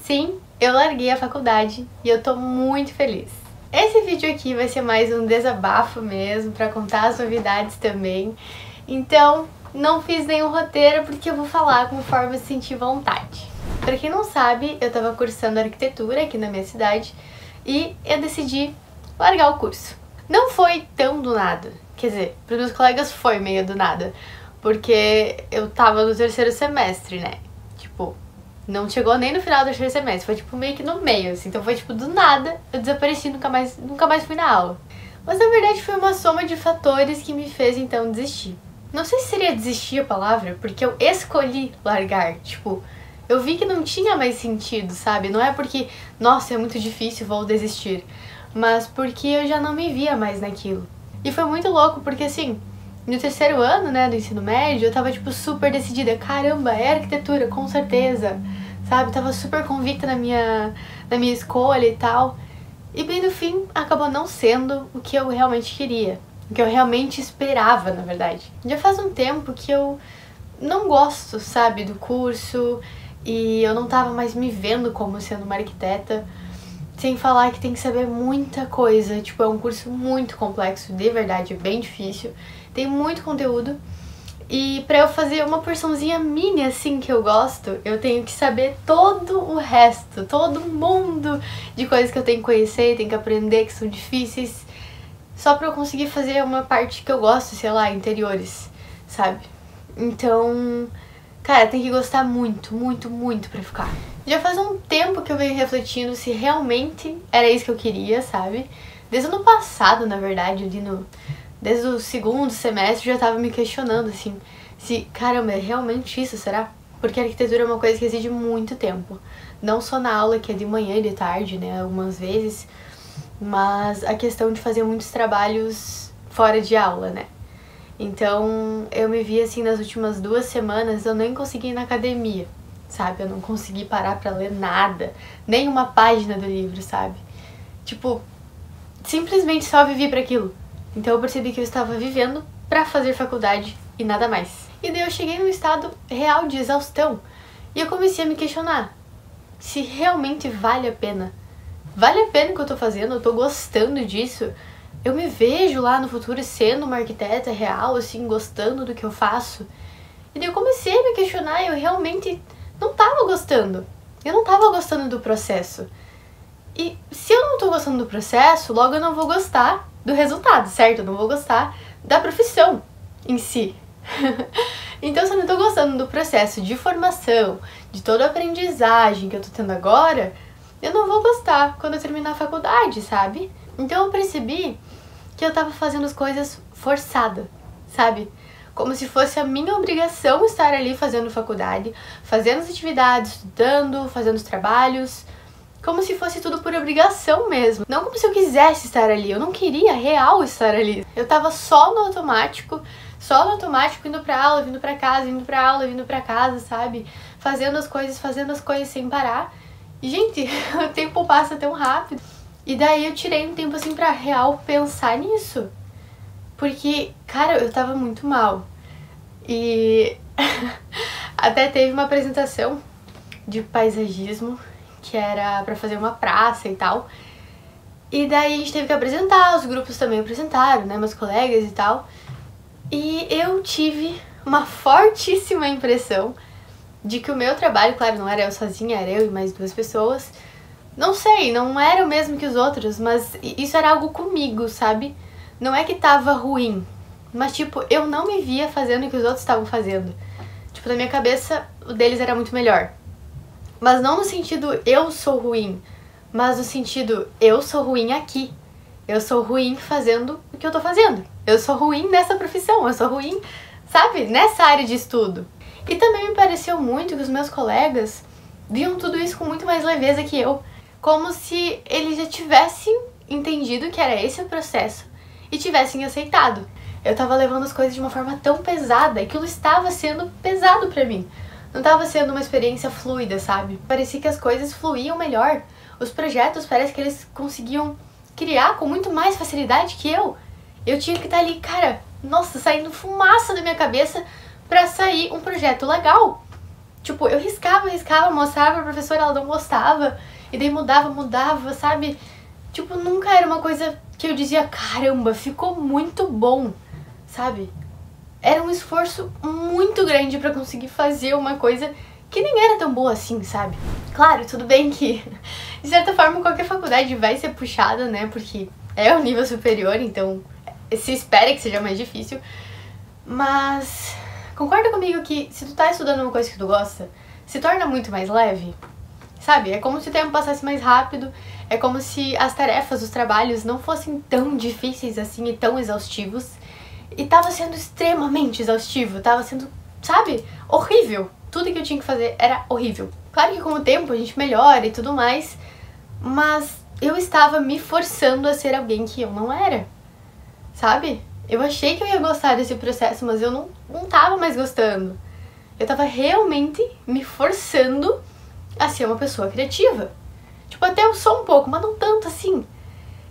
Sim, eu larguei a faculdade e eu tô muito feliz. Esse vídeo aqui vai ser mais um desabafo mesmo, pra contar as novidades também. Então, não fiz nenhum roteiro porque eu vou falar conforme eu sentir vontade. Pra quem não sabe, eu tava cursando arquitetura aqui na minha cidade e eu decidi largar o curso. Não foi tão do nada, quer dizer, pros meus colegas foi meio do nada, porque eu tava no terceiro semestre, né? Tipo, não chegou nem no final do terceiro semestre, foi tipo meio que no meio, assim. Então foi tipo do nada, eu desapareci, nunca mais fui na aula. Mas na verdade foi uma soma de fatores que me fez então desistir. Não sei se seria desistir a palavra, porque eu escolhi largar, tipo, eu vi que não tinha mais sentido, sabe? Não é porque, nossa, é muito difícil, vou desistir, mas porque eu já não me via mais naquilo. E foi muito louco, porque assim, no terceiro ano, né, do ensino médio, eu tava, tipo, super decidida. Caramba, é arquitetura, com certeza, sabe? Tava super convicta na minha escolha e tal. E bem no fim, acabou não sendo o que eu realmente queria. O que eu realmente esperava, na verdade. Já faz um tempo que eu não gosto, sabe, do curso. E eu não tava mais me vendo como sendo uma arquiteta. Sem falar que tem que saber muita coisa. Tipo, é um curso muito complexo, de verdade, é bem difícil. Tem muito conteúdo e pra eu fazer uma porçãozinha mini assim que eu gosto, eu tenho que saber todo o resto, todo mundo de coisas que eu tenho que conhecer, tenho que aprender, que são difíceis, só pra eu conseguir fazer uma parte que eu gosto, sei lá, interiores, sabe? Então, cara, tem que gostar muito, muito, muito pra ficar. Já faz um tempo que eu venho refletindo se realmente era isso que eu queria, sabe? Desde o ano passado, na verdade, desde o segundo semestre eu já tava me questionando, assim, se, caramba, é realmente isso, será? Porque a arquitetura é uma coisa que exige muito tempo. Não só na aula, que é de manhã e de tarde, né, algumas vezes, mas a questão de fazer muitos trabalhos fora de aula, né. Então, eu me vi, assim, nas últimas 2 semanas, eu nem consegui ir na academia, sabe? Eu não consegui parar pra ler nada, nem uma página do livro, sabe? Tipo, simplesmente só vivi pra aquilo. Então eu percebi que eu estava vivendo pra fazer faculdade e nada mais. E daí eu cheguei num estado real de exaustão. E eu comecei a me questionar se realmente vale a pena. Vale a pena o que eu tô fazendo? Eu tô gostando disso? Eu me vejo lá no futuro sendo uma arquiteta real, assim, gostando do que eu faço? E daí eu comecei a me questionar e eu realmente não tava gostando. Eu não tava gostando do processo. E se eu não tô gostando do processo, logo eu não vou gostar do resultado, certo? Eu não vou gostar da profissão em si. Então, se eu não tô gostando do processo de formação, de toda a aprendizagem que eu tô tendo agora, eu não vou gostar quando eu terminar a faculdade, sabe? Então eu percebi que eu tava fazendo as coisas forçada, sabe? Como se fosse a minha obrigação estar ali fazendo faculdade, fazendo as atividades, estudando, fazendo os trabalhos, como se fosse tudo por obrigação mesmo. Não como se eu quisesse estar ali, eu não queria real estar ali. Eu tava só no automático, indo pra aula, vindo pra casa, indo pra aula, vindo pra casa, sabe? Fazendo as coisas sem parar. E, gente, o tempo passa tão rápido. E daí eu tirei um tempo assim pra real pensar nisso. Porque, cara, eu tava muito mal. E até teve uma apresentação de paisagismo que era pra fazer uma praça e tal. E daí a gente teve que apresentar, os grupos também apresentaram, né, meus colegas e tal. E eu tive uma fortíssima impressão de que o meu trabalho, claro, não era eu sozinha, era eu e mais 2 pessoas. Não sei, não era o mesmo que os outros, mas isso era algo comigo, sabe? Não é que tava ruim, mas tipo, eu não me via fazendo o que os outros estavam fazendo. Tipo, na minha cabeça, o deles era muito melhor. Mas não no sentido eu sou ruim, mas no sentido eu sou ruim aqui. Eu sou ruim fazendo o que eu tô fazendo. Eu sou ruim nessa profissão, eu sou ruim, sabe, nessa área de estudo. E também me pareceu muito que os meus colegas viam tudo isso com muito mais leveza que eu. Como se eles já tivessem entendido que era esse o processo e tivessem aceitado. Eu tava levando as coisas de uma forma tão pesada, aquilo estava sendo pesado pra mim. Não tava sendo uma experiência fluida, sabe? Parecia que as coisas fluíam melhor. Os projetos parece que eles conseguiam criar com muito mais facilidade que eu. Eu tinha que estar ali, cara, nossa, saindo fumaça da minha cabeça pra sair um projeto legal. Tipo, eu riscava, mostrava pra professora, ela não gostava. E daí mudava, sabe? Tipo, nunca era uma coisa que eu dizia, caramba, ficou muito bom, sabe? Era um esforço muito grande pra conseguir fazer uma coisa que nem era tão boa assim, sabe? Claro, tudo bem que, de certa forma, qualquer faculdade vai ser puxada, né? Porque é o nível superior, então se espera que seja mais difícil. Mas concorda comigo que se tu tá estudando uma coisa que tu gosta, se torna muito mais leve, sabe? É como se o tempo passasse mais rápido, é como se as tarefas, os trabalhos não fossem tão difíceis assim e tão exaustivos. E tava sendo extremamente exaustivo, tava sendo, sabe, horrível. Tudo que eu tinha que fazer era horrível. Claro que com o tempo a gente melhora e tudo mais, mas eu estava me forçando a ser alguém que eu não era, sabe? Eu achei que eu ia gostar desse processo, mas eu não tava mais gostando. Eu tava realmente me forçando a ser uma pessoa criativa. Tipo, até eu sou um pouco, mas não tanto assim.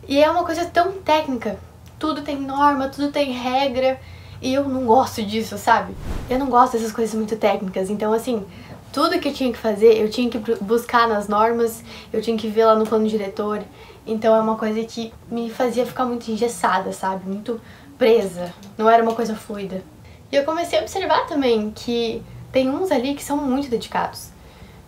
E é uma coisa tão técnica. Tudo tem norma, tudo tem regra. E eu não gosto disso, sabe? Eu não gosto dessas coisas muito técnicas. Então, assim, tudo que eu tinha que fazer, eu tinha que buscar nas normas, eu tinha que ver lá no plano diretor. Então é uma coisa que me fazia ficar muito engessada, sabe? Muito presa. Não era uma coisa fluida. E eu comecei a observar também que tem uns ali que são muito dedicados.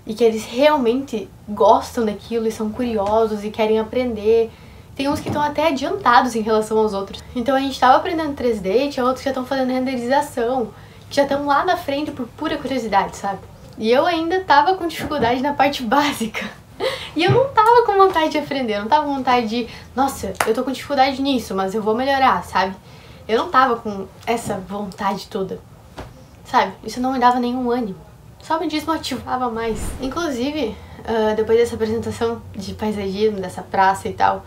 E que eles realmente gostam daquilo e são curiosos e querem aprender. Tem uns que estão até adiantados em relação aos outros. Então a gente tava aprendendo 3D, tinha outros que já estão fazendo renderização, que já estão lá na frente por pura curiosidade, sabe? E eu ainda tava com dificuldade na parte básica. E eu não tava com vontade de aprender, eu não tava com vontade de, nossa, eu tô com dificuldade nisso, mas eu vou melhorar, sabe? Eu não tava com essa vontade toda, sabe? Isso não me dava nenhum ânimo, só me desmotivava mais. Inclusive, depois dessa apresentação de paisagismo, dessa praça e tal,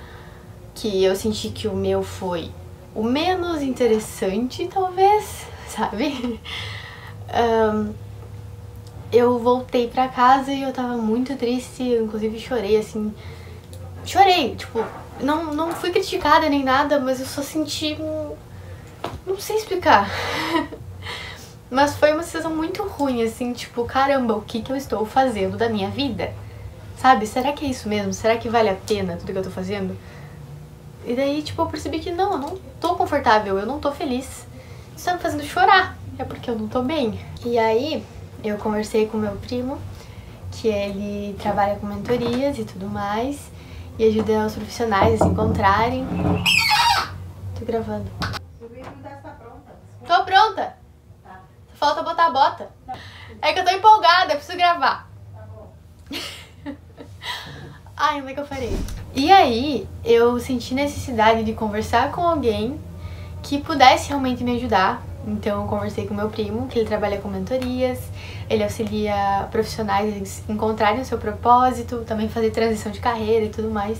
que eu senti que o meu foi o menos interessante, talvez, sabe? Eu voltei pra casa e eu tava muito triste, eu inclusive chorei, assim. Chorei, tipo, não fui criticada nem nada, mas eu só senti não sei explicar. Mas foi uma sensação muito ruim, assim, tipo, caramba, o que eu estou fazendo da minha vida? Sabe, será que é isso mesmo? Será que vale a pena tudo que eu tô fazendo? E daí, tipo, eu percebi que não, eu não tô confortável, eu não tô feliz. Isso tá me fazendo chorar, é porque eu não tô bem. E aí, eu conversei com meu primo, que ele trabalha com mentorias e tudo mais, e ajuda os profissionais a se encontrarem. Tô gravando. Tô pronta! Tá. Só falta botar a bota. É que eu tô empolgada, eu preciso gravar. Tá bom. Ai, como é que eu farei? E aí, eu senti necessidade de conversar com alguém que pudesse realmente me ajudar. Então, eu conversei com meu primo, que ele trabalha com mentorias, ele auxilia profissionais a encontrarem o seu propósito, também fazer transição de carreira e tudo mais.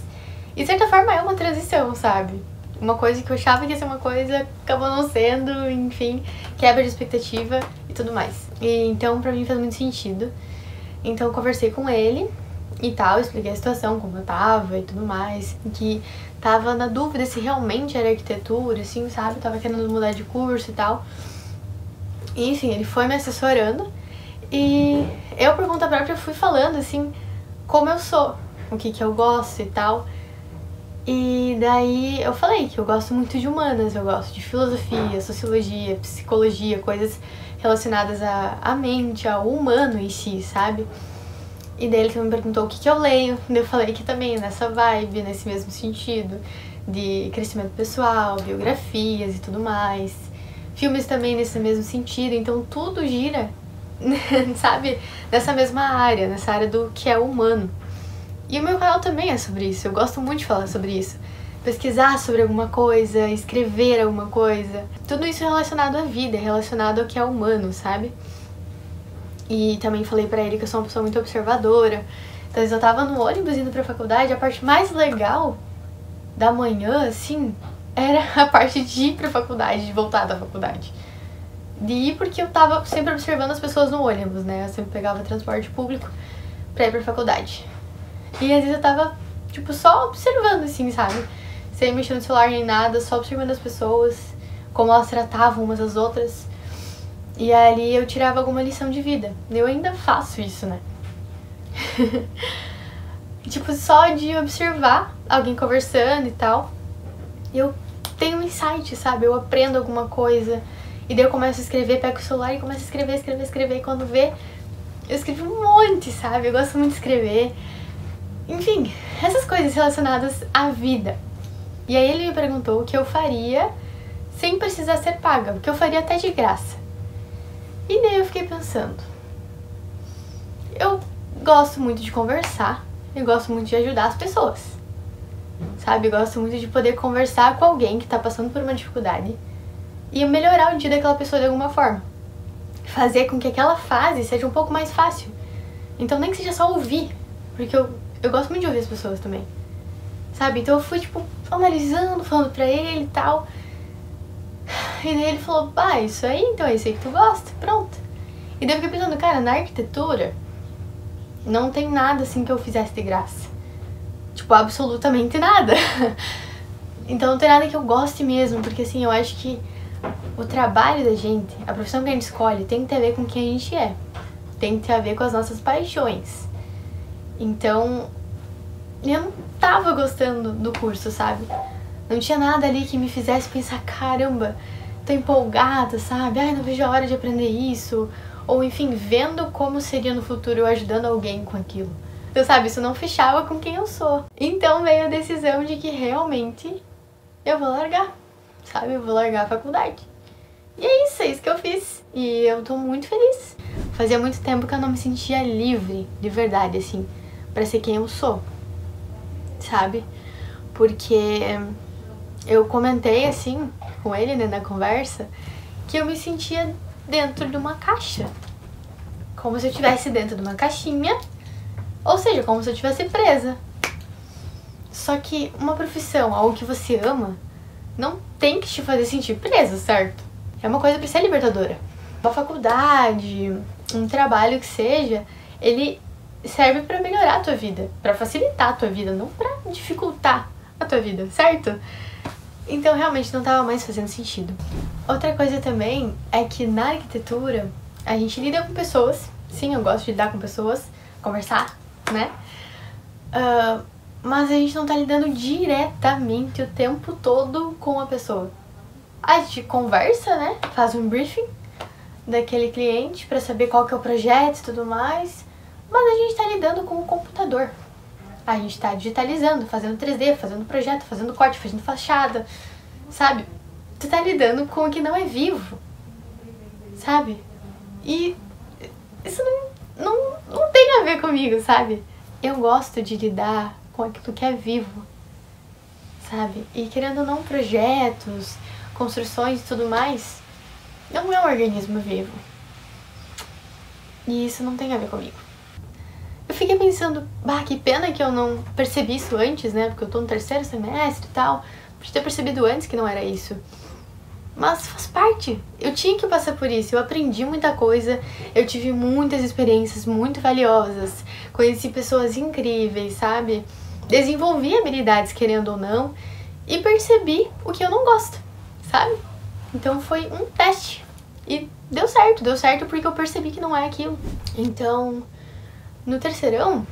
E, de certa forma, é uma transição, sabe? Uma coisa que eu achava que ia ser uma coisa, acabou não sendo, enfim, quebra de expectativa e tudo mais. E, então, pra mim faz muito sentido. Então, eu conversei com ele e tal, expliquei a situação, como eu tava e tudo mais, que tava na dúvida se realmente era arquitetura, assim, sabe? Tava querendo mudar de curso e tal. E, enfim, ele foi me assessorando e eu, por conta própria, fui falando, assim, como eu sou, o que eu gosto e tal. E daí eu falei que eu gosto muito de humanas, eu gosto de filosofia, sociologia, psicologia, coisas relacionadas à mente, ao humano em si, sabe? E daí ele também me perguntou o que eu leio, e eu falei que também é nessa vibe, nesse mesmo sentido, de crescimento pessoal, biografias e tudo mais. Filmes também nesse mesmo sentido, então tudo gira, sabe, nessa mesma área, nessa área do que é humano. E o meu canal também é sobre isso, eu gosto muito de falar sobre isso. Pesquisar sobre alguma coisa, escrever alguma coisa. Tudo isso relacionado à vida, relacionado ao que é humano, sabe? E também falei pra ele que eu sou uma pessoa muito observadora. Então eu tava no ônibus indo pra faculdade, a parte mais legal da manhã, assim, era a parte de ir pra faculdade, de voltar da faculdade. De ir porque eu tava sempre observando as pessoas no ônibus, né? Eu sempre pegava transporte público pra ir pra faculdade. E às vezes eu tava, tipo, só observando, assim, sabe? Sem mexer no celular nem nada, só observando as pessoas, como elas tratavam umas às outras. E ali eu tirava alguma lição de vida. Eu ainda faço isso, né? Tipo, só de observar alguém conversando e tal, eu tenho um insight, sabe? Eu aprendo alguma coisa. E daí eu começo a escrever, pego o celular e começo a escrever. E quando vê, eu escrevo um monte, sabe? Eu gosto muito de escrever. Enfim, essas coisas relacionadas à vida. E aí ele me perguntou o que eu faria sem precisar ser paga, o que eu faria até de graça. E daí eu fiquei pensando, eu gosto muito de conversar, eu gosto muito de ajudar as pessoas, sabe? Eu gosto muito de poder conversar com alguém que tá passando por uma dificuldade e melhorar o dia daquela pessoa de alguma forma. Fazer com que aquela fase seja um pouco mais fácil. Então nem que seja só ouvir, porque eu gosto muito de ouvir as pessoas também, sabe? Então eu fui, tipo, analisando, falando pra ele e tal. E daí ele falou, isso aí, então é isso aí que tu gosta, pronto. E daí eu fiquei pensando, cara, na arquitetura não tem nada assim que eu fizesse de graça. Tipo, absolutamente nada. Então não tem nada que eu goste mesmo, porque assim, eu acho que o trabalho da gente, a profissão que a gente escolhe, tem que ter a ver com quem a gente é. Tem que ter a ver com as nossas paixões. Então, eu não tava gostando do curso, sabe? Não tinha nada ali que me fizesse pensar, caramba, tô empolgada, sabe? Não vejo a hora de aprender isso. Ou enfim, vendo como seria no futuro eu ajudando alguém com aquilo. Então, sabe, isso não fechava com quem eu sou. Então veio a decisão de que realmente eu vou largar, sabe? Eu vou largar a faculdade. E é isso que eu fiz. E eu tô muito feliz. Fazia muito tempo que eu não me sentia livre, de verdade, assim, pra ser quem eu sou, sabe? Porque eu comentei, assim, com ele, né, na conversa, que eu me sentia dentro de uma caixa. Como se eu estivesse dentro de uma caixinha, ou seja, como se eu estivesse presa. Só que uma profissão, algo que você ama, não tem que te fazer sentir presa, certo? É uma coisa pra ser libertadora. Uma faculdade, um trabalho que seja, ele serve pra melhorar a tua vida, pra facilitar a tua vida, não pra dificultar a tua vida, certo? Então realmente não tava mais fazendo sentido. Outra coisa também é que na arquitetura a gente lida com pessoas. Sim, eu gosto de lidar com pessoas, conversar, né? Mas a gente não tá lidando diretamente o tempo todo com a pessoa. A gente conversa, né? Faz um briefing daquele cliente pra saber qual que é o projeto e tudo mais. Mas a gente tá lidando com o computador. A gente tá digitalizando, fazendo 3D, fazendo projeto, fazendo corte, fazendo fachada, sabe? Tu tá lidando com o que não é vivo, sabe? E isso não tem a ver comigo, sabe? Eu gosto de lidar com aquilo que é vivo, sabe? E querendo ou não, projetos, construções e tudo mais, não é um organismo vivo. E isso não tem a ver comigo. Eu fiquei pensando, que pena que eu não percebi isso antes, né? Porque eu tô no 3º semestre e tal. Podia ter percebido antes que não era isso. Mas faz parte. Eu tinha que passar por isso. Eu aprendi muita coisa. Eu tive muitas experiências muito valiosas. Conheci pessoas incríveis, sabe? Desenvolvi habilidades, querendo ou não. E percebi o que eu não gosto, sabe? Então foi um teste. E deu certo porque eu percebi que não é aquilo. Então, no 3º,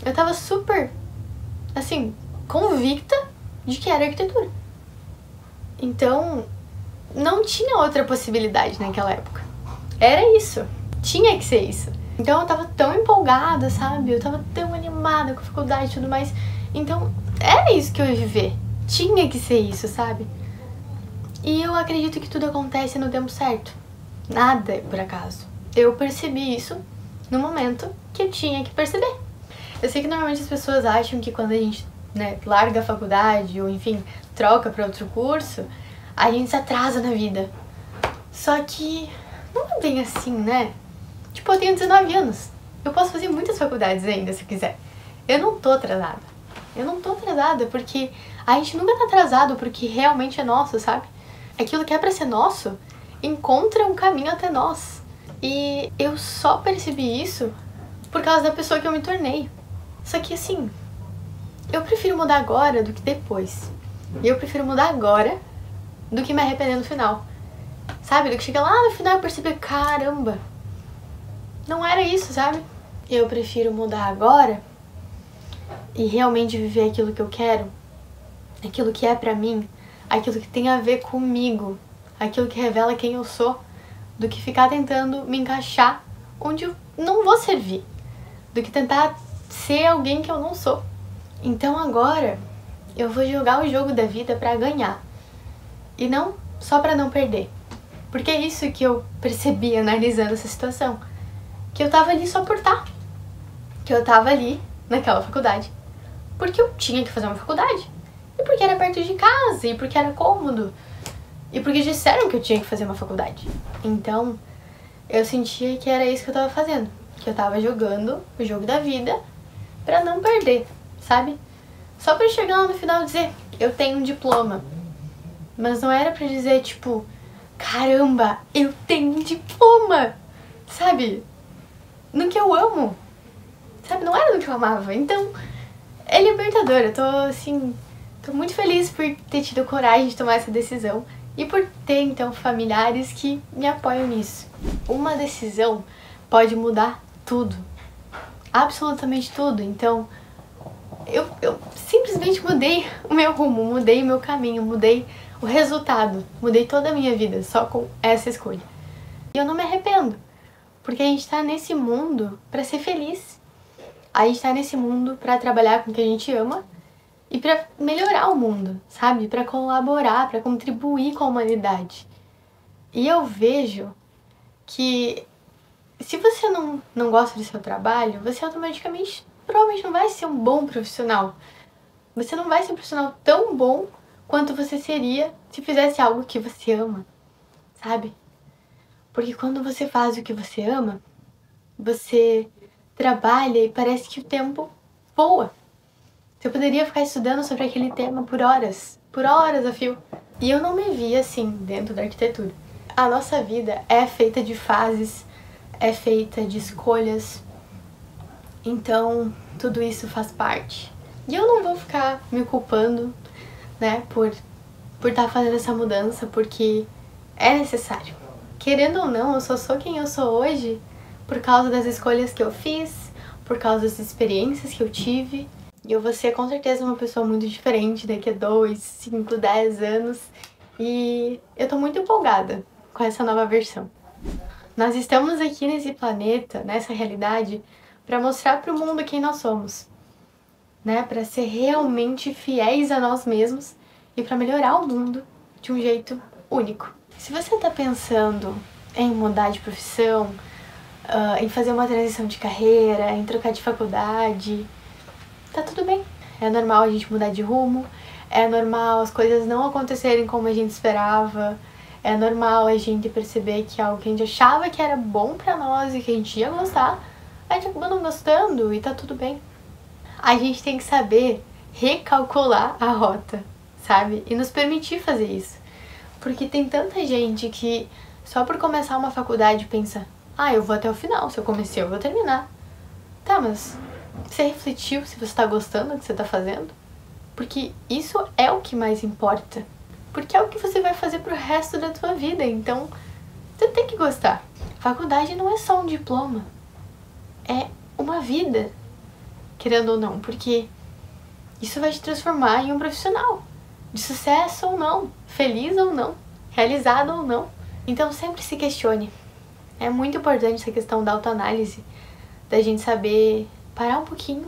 eu tava super, assim, convicta de que era arquitetura. Então, não tinha outra possibilidade naquela época. Era isso. Tinha que ser isso. Então eu tava tão empolgada, sabe? Eu tava tão animada com a faculdade e tudo mais. Então, era isso que eu ia viver. Tinha que ser isso, sabe? E eu acredito que tudo acontece no tempo certo. Nada é por acaso. Eu percebi isso no momento que eu tinha que perceber. Eu sei que normalmente as pessoas acham que quando a gente, né, larga a faculdade ou, enfim, troca para outro curso, a gente se atrasa na vida. Só que não é bem assim, né? Tipo, eu tenho 19 anos. Eu posso fazer muitas faculdades ainda, se quiser. Eu não tô atrasada. Eu não tô atrasada porque a gente nunca tá atrasado porque realmente é nosso, sabe? Aquilo que é pra ser nosso encontra um caminho até nós. E eu só percebi isso por causa da pessoa que eu me tornei. Só que assim, eu prefiro mudar agora do que depois. E eu prefiro mudar agora do que me arrepender no final. sabe? Do que chega lá no final e perceber, caramba, não era isso, sabe? Eu prefiro mudar agora e realmente viver aquilo que eu quero, aquilo que é pra mim, aquilo que tem a ver comigo, aquilo que revela quem eu sou, do que ficar tentando me encaixar onde eu não vou servir, do que tentar ser alguém que eu não sou. Então agora eu vou jogar o jogo da vida pra ganhar e não só pra não perder, porque é isso que eu percebi analisando essa situação, que eu tava ali só por estar, que eu tava ali naquela faculdade porque eu tinha que fazer uma faculdade, e porque era perto de casa, e porque era cômodo, e porque disseram que eu tinha que fazer uma faculdade. Então eu sentia que era isso que eu tava fazendo, que eu tava jogando o jogo da vida pra não perder, sabe? Só pra chegar lá no final e dizer, eu tenho um diploma. Mas não era pra dizer, tipo, caramba, eu tenho um diploma, sabe? No que eu amo, sabe? Não era no que eu amava. Então, é libertador. Eu tô, assim, tô muito feliz por ter tido coragem de tomar essa decisão e por ter, então, familiares que me apoiam nisso. Uma decisão pode mudar tudo, absolutamente tudo. Então, eu simplesmente mudei o meu rumo, mudei o meu caminho, mudei o resultado, mudei toda a minha vida só com essa escolha. E eu não me arrependo, porque a gente tá nesse mundo pra ser feliz. A gente tá nesse mundo pra trabalhar com o que a gente ama e pra melhorar o mundo, sabe? Pra colaborar, pra contribuir com a humanidade. E eu vejo que se você não gosta do seu trabalho, você automaticamente provavelmente não vai ser um bom profissional. Você não vai ser um profissional tão bom quanto você seria se fizesse algo que você ama, sabe? Porque quando você faz o que você ama, você trabalha e parece que o tempo voa. Você poderia ficar estudando sobre aquele tema por horas a fio. E eu não me vi assim dentro da arquitetura. A nossa vida é feita de fases, é feita de escolhas, então tudo isso faz parte. E eu não vou ficar me culpando, né, por estar fazendo essa mudança, porque é necessário. Querendo ou não, eu só sou quem eu sou hoje por causa das escolhas que eu fiz, por causa das experiências que eu tive. E eu vou ser com certeza uma pessoa muito diferente daqui a 2, 5, 10 anos. E eu tô muito empolgada com essa nova versão. Nós estamos aqui nesse planeta, nessa realidade, para mostrar para o mundo quem nós somos, né? Para ser realmente fiéis a nós mesmos e para melhorar o mundo de um jeito único. Se você tá pensando em mudar de profissão, em fazer uma transição de carreira, em trocar de faculdade, tá tudo bem. É normal a gente mudar de rumo, é normal as coisas não acontecerem como a gente esperava, é normal a gente perceber que algo que a gente achava que era bom pra nós e que a gente ia gostar, a gente acabou não gostando e tá tudo bem. A gente tem que saber recalcular a rota, sabe? E nos permitir fazer isso. Porque tem tanta gente que só por começar uma faculdade pensa, eu vou até o final, se eu comecei eu vou terminar. Tá, mas você refletiu se você tá gostando do que você tá fazendo? Porque isso é o que mais importa. Porque é o que você vai fazer pro resto da tua vida, então você tem que gostar. Faculdade não é só um diploma, é uma vida, querendo ou não, porque isso vai te transformar em um profissional, de sucesso ou não, feliz ou não, realizado ou não. Então sempre se questione. É muito importante essa questão da autoanálise, da gente saber parar um pouquinho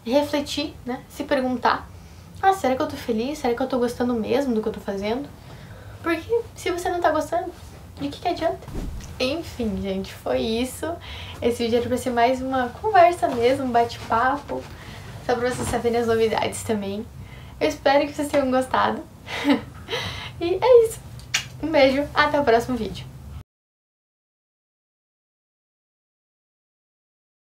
e refletir, né? Se perguntar, será que eu tô feliz? Será que eu tô gostando mesmo do que eu tô fazendo? Porque se você não tá gostando, de que adianta? Enfim, gente, foi isso. Esse vídeo era pra ser mais uma conversa mesmo, um bate-papo, só pra vocês saberem as novidades também. Eu espero que vocês tenham gostado. E é isso. Um beijo, até o próximo vídeo.